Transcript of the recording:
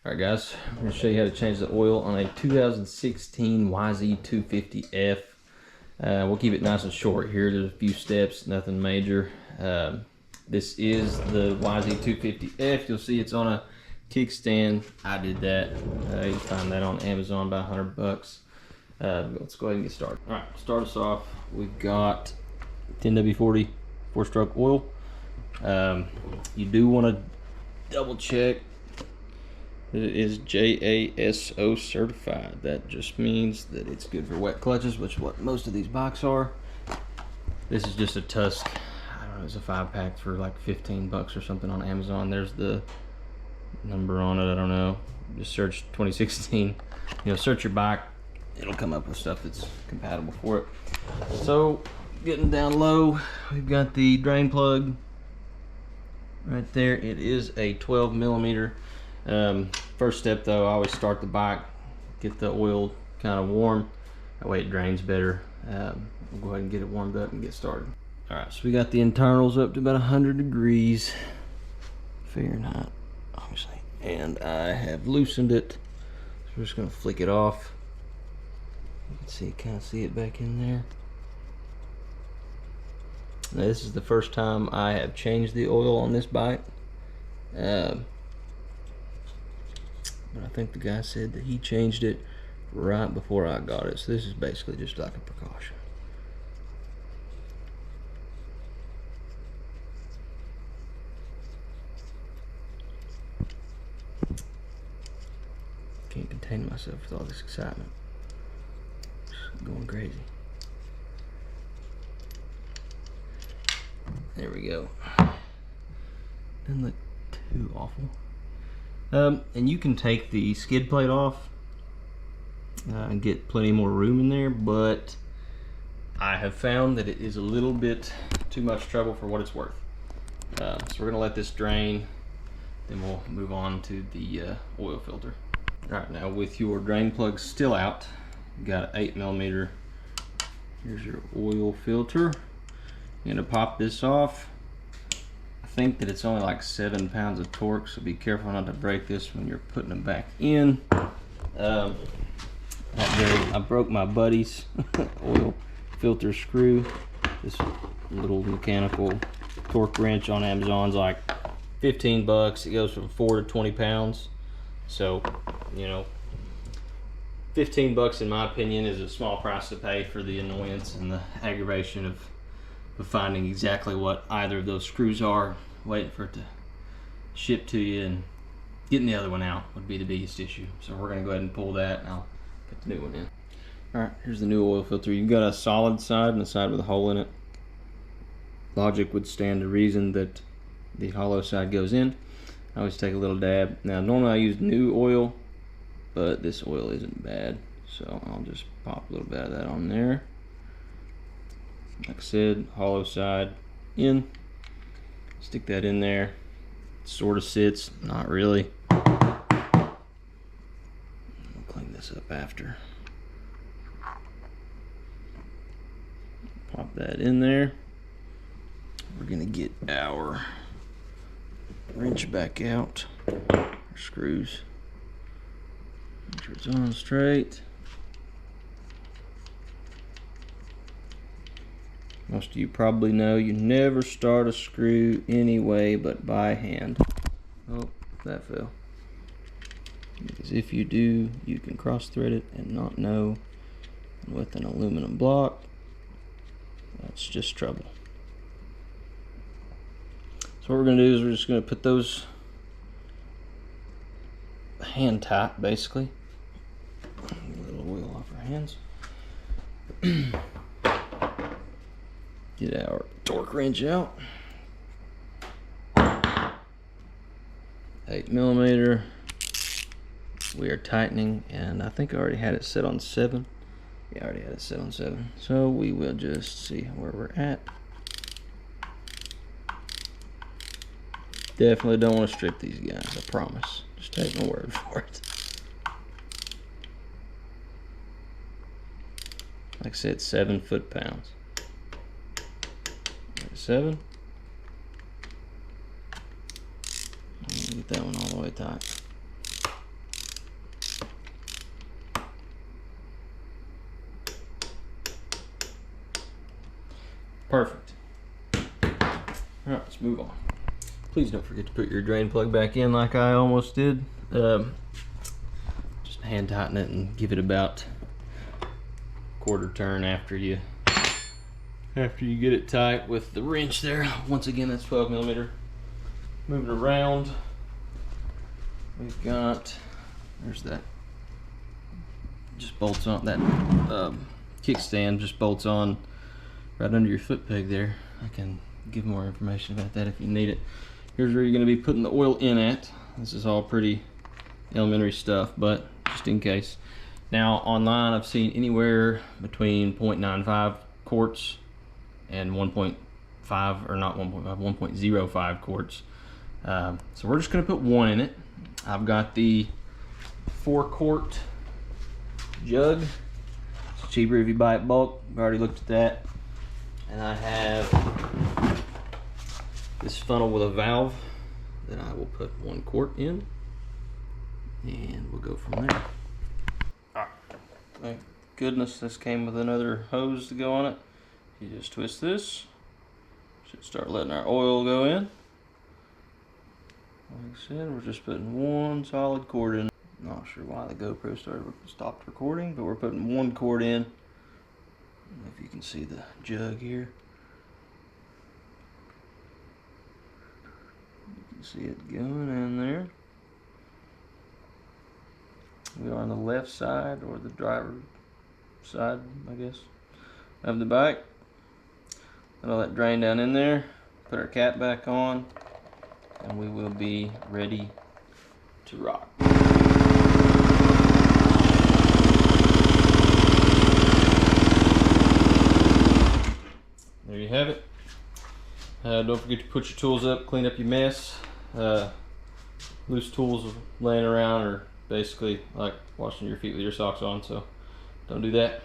Alright guys, I'm going to show you how to change the oil on a 2016 YZ250F. We'll keep it nice and short here. There's a few steps, nothing major. This is the YZ250F. You'll see it's on a kickstand. I did that. You can find that on Amazon by $100. Let's go ahead and get started. Alright, to start us off, we've got 10W40 4-stroke oil. You do want to double check that it is JASO certified. That just means that it's good for wet clutches, which is what most of these bikes are. This is just a Tusk. I don't know, it's a 5-pack for like 15 bucks or something on Amazon. There's the number on it. I don't know. Just search 2016. Search your bike. It'll come up with stuff that's compatible for it. So, getting down low, we've got the drain plug right there. It is a 12 millimeter. First step though, I always start the bike, get the oil kind of warm, that way it drains better. We'll go ahead and get it warmed up and get started. Alright, so we got the internals up to about 100 degrees Fahrenheit, obviously, and I have loosened it, so we're just going to flick it off. You can see, kind of see it back in there. Now, this is the first time I have changed the oil on this bike. But I think the guy said that he changed it right before I got it. So this is basically just like a precaution. Can't contain myself with all this excitement. Just going crazy. There we go. Doesn't look too awful. And you can take the skid plate off and get plenty more room in there, but I have found that it is a little bit too much trouble for what it's worth. So we're gonna let this drain, then we'll move on to the oil filter. All right, now with your drain plug still out, you got an 8 millimeter. Here's your oil filter. You're gonna pop this off. I think that it's only like 7 pounds of torque, so be careful not to break this when you're putting them back in. I broke my buddy's oil filter screw. This little mechanical torque wrench on Amazon's like 15 bucks. It goes from 4 to 20 pounds. So, 15 bucks in my opinion is a small price to pay for the annoyance and the aggravation of finding exactly what either of those screws are, waiting for it to ship to you, and getting the other one out would be the biggest issue. So we're going to go ahead and pull that, and I'll put the new one in. Alright, here's the new oil filter. You've got a solid side and a side with a hole in it. Logic would stand to reason that the hollow side goes in. I always take a little dab. Now normally I use new oil, but this oil isn't bad, so I'll just pop a little bit of that on there. Like I said, hollow side in. Stick that in there. It sort of sits, not really. I'll clean this up after. Pop that in there. We're gonna get our wrench back out, our screws. Make sure it's on straight. Most of you probably know you never start a screw anyway but by hand. Oh, that fell. Because if you do, you can cross thread it and not know. And with an aluminum block, that's just trouble. So what we're going to do is we're just going to put those hand tight, basically. Get a little oil off our hands. Get our torque wrench out. 8 millimeter. We are tightening, and I think I already had it set on 7. Yeah, I already had it set on 7. So we will just see where we're at. Definitely don't want to strip these guys, I promise. Just take my word for it. Like I said, 7 foot-pounds. 7. Get that one all the way tight. Perfect. All right, let's move on. Please don't forget to put your drain plug back in like I almost did. Just hand tighten it and give it about a quarter turn after you get it tight with the wrench there. Once again, that's 12 millimeter. Moving around, we've got, there's that, just bolts on, that kickstand just bolts on right under your foot peg there. I can give more information about that if you need it. Here's where you're going to be putting the oil in at. This is all pretty elementary stuff, but just in case. Now online I've seen anywhere between 0.95 quarts and 1.5, or not 1.5, 1.05 quarts. So we're just going to put one in it. I've got the 4-quart jug. It's cheaper if you buy it bulk. I've already looked at that. And I have this funnel with a valve that I will put 1 quart in, and we'll go from there. Alright, thank goodness this came with another hose to go on it. You just twist this, should start letting our oil go in. Like I said, we're just putting 1 solid quart in. Not sure why the GoPro stopped recording, but we're putting 1 quart in. I don't know if you can see the jug here. You can see it going in there. We are on the left side, or the driver side, I guess, of the bike. Let all that drain down in there. Put our cap back on, and we will be ready to rock. There you have it. Don't forget to put your tools up, clean up your mess. Loose tools laying around are basically like washing your feet with your socks on, so don't do that.